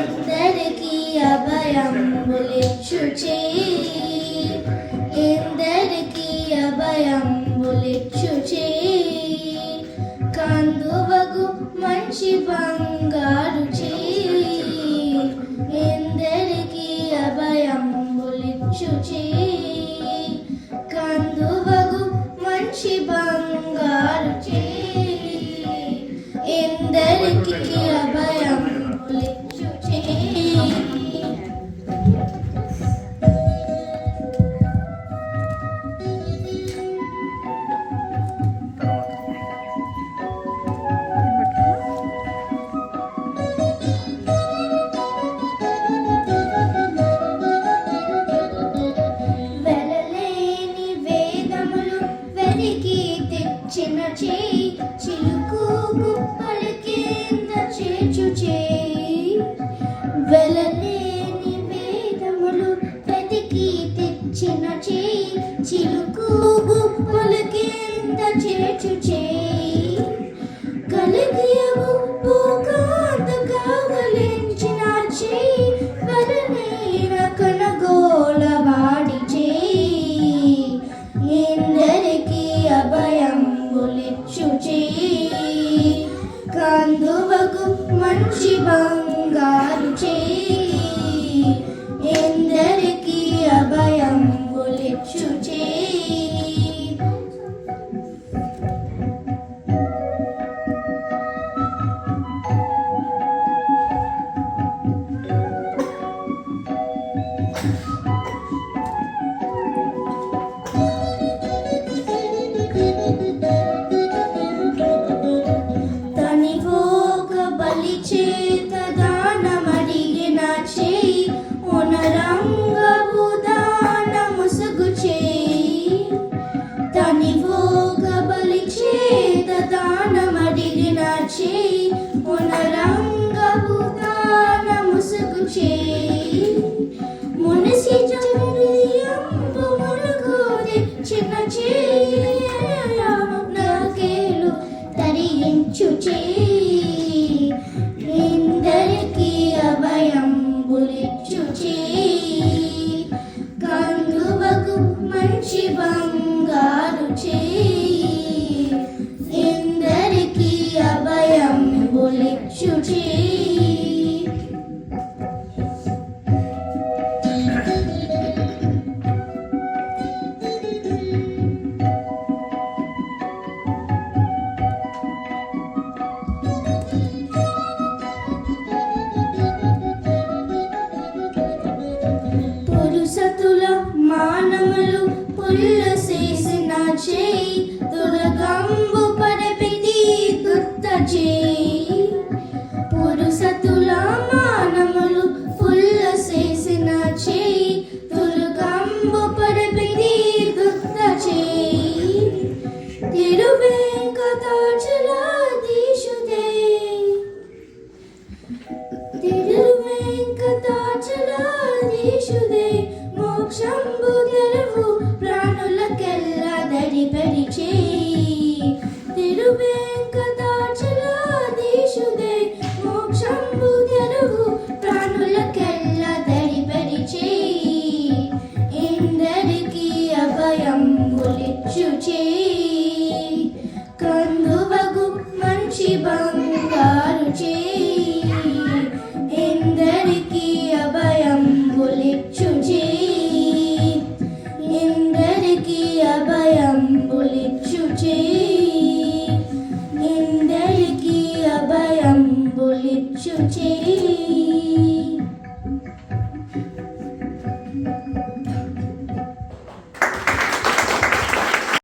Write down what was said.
ఎందరికీ అభయంబులిచ్చు చేయి, ఎందరికీ అభయంబులిచ్చు చేయి, కందువగు మంచి బంగారు చేయి, ఎందరికీ అభయంబులిచ్చు చేయి, కందువగు మంచి బంగారు చేయి, ఎందరికీ అభయంబులిచ్చు చేయి. వెలలేని వేదములు వెలికి తెచ్చిన చేయి, చిలుకు గుప్పలకేంద చేర్చు చేయి, వెలలేని వేదములు వెతికి తెచ్చిన చేయి, చిలుకు గుప్పలకేంద చేర్చు చేయి, కలిగియవు పూకాంత కావలించిన చేయి, వెలనేన కనగోల వాడి చేయి, ఎందరికీ అభయంబులిచ్చు చేయి, కందువగు మంచి బంగారు చేయి, ఎందరికీ అభయంబులిచ్చు చేయి. తనివోక బలి చేత దానమడిగిన చేయి, ఒనరంగవు దాన ముసుగు చేయి, తనివోక బలి చేత దానమడిగిన చేయి, ఒనరంగవు దాన ముసుగు చేయి, మునిసి చరియంబు మునుగోది చిన్న చేయి, నాకేలు తరించు చేయి.